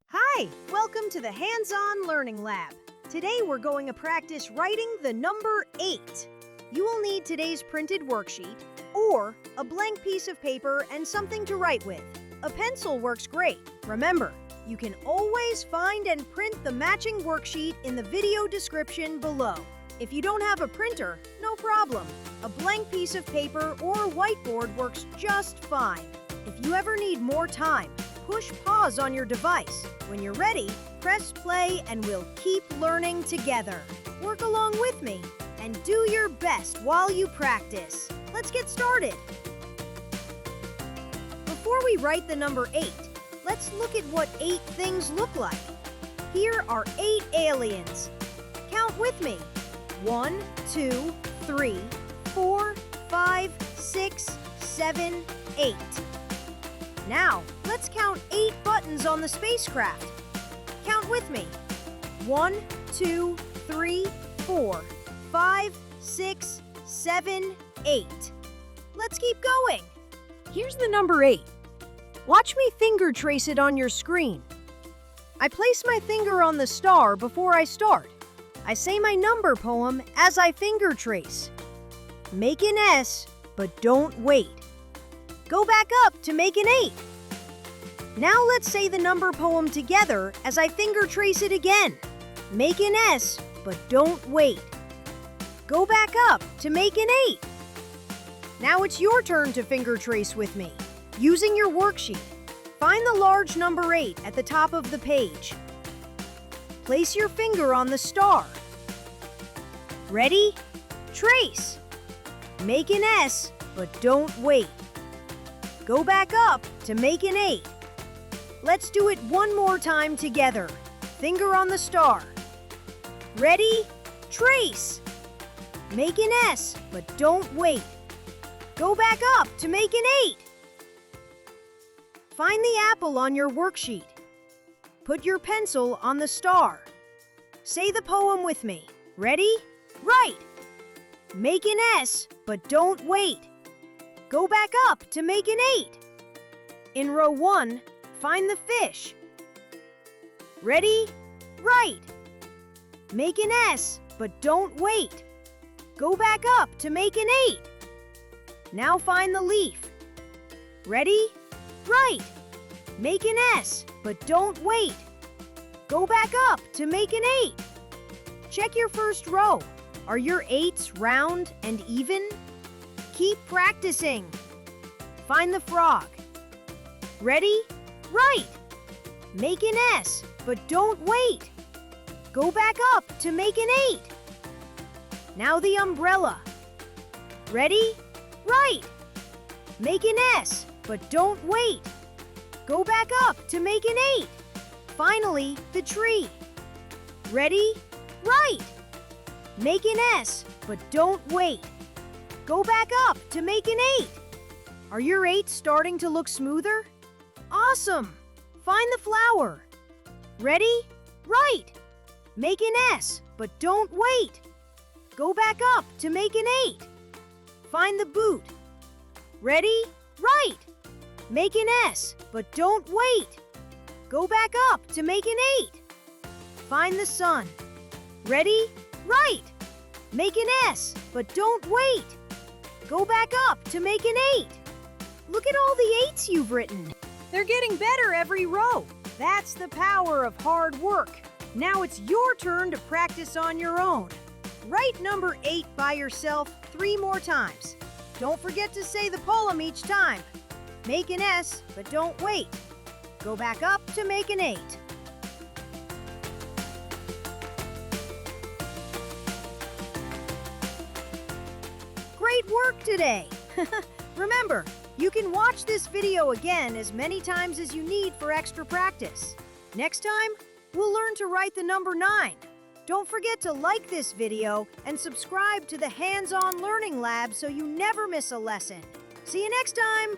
Hi, welcome to the Hands-On Learning Lab. Today we're going to practice writing the number 8. You will need today's printed worksheet or a blank piece of paper and something to write with. A pencil works great. Remember, you can always find and print the matching worksheet in the video description below. If you don't have a printer, no problem. A blank piece of paper or whiteboard works just fine. If you ever need more time, push pause on your device. When you're ready, press play and we'll keep learning together. Work along with me and do your best while you practice. Let's get started. Before we write the number 8, let's look at what 8 things look like. Here are 8 aliens. Count with me. 1, 2, 3, 4, 5, 6, 7, 8. Now, let's count 8 buttons on the spacecraft. Count with me. 1, 2, 3, 4, 5, 6, 7, 8. Let's keep going. Here's the number 8. Watch me finger trace it on your screen. I place my finger on the star before I start. I say my number poem as I finger trace. Make an S, but don't wait. Go back up to make an 8. Now let's say the number poem together as I finger trace it again. Make an S, but don't wait. Go back up to make an 8. Now it's your turn to finger trace with me. Using your worksheet, find the large number 8 at the top of the page. Place your finger on the star. Ready? Trace. Make an S, but don't wait. Go back up to make an 8. Let's do it one more time together. Finger on the star. Ready? Trace. Make an S, but don't wait. Go back up to make an 8. Find the apple on your worksheet. Put your pencil on the star. Say the poem with me. Ready? Write. Make an S, but don't wait. Go back up to make an 8. In row 1, find the fish. Ready? Write. Make an S, but don't wait. Go back up to make an 8. Now find the leaf. Ready? Write. Make an S, but don't wait. Go back up to make an 8. Check your first row. Are your 8s round and even? Keep practicing. Find the frog. Ready? Write. Make an S, but don't wait. Go back up to make an 8. Now the umbrella. Ready? Write. Make an S, but don't wait. Go back up to make an 8. Finally, the tree. Ready? Write. Make an S, but don't wait. Go back up to make an 8. Are your 8s starting to look smoother? Awesome! Find the flower. Ready? Write. Make an S, but don't wait. Go back up to make an 8. Find the boot. Ready? Write. Make an S, but don't wait. Go back up to make an 8. Find the sun. Ready? Write. Make an S, but don't wait. Go back up to make an 8. Look at all the 8s you've written. They're getting better every row. That's the power of hard work. Now it's your turn to practice on your own. Write number 8 by yourself 3 more times. Don't forget to say the poem each time. Make an S, but don't wait. Go back up to make an 8. Great work today! Remember, you can watch this video again as many times as you need for extra practice. Next time, we'll learn to write the number 9. Don't forget to like this video and subscribe to the Hands-On Learning Lab so you never miss a lesson. See you next time!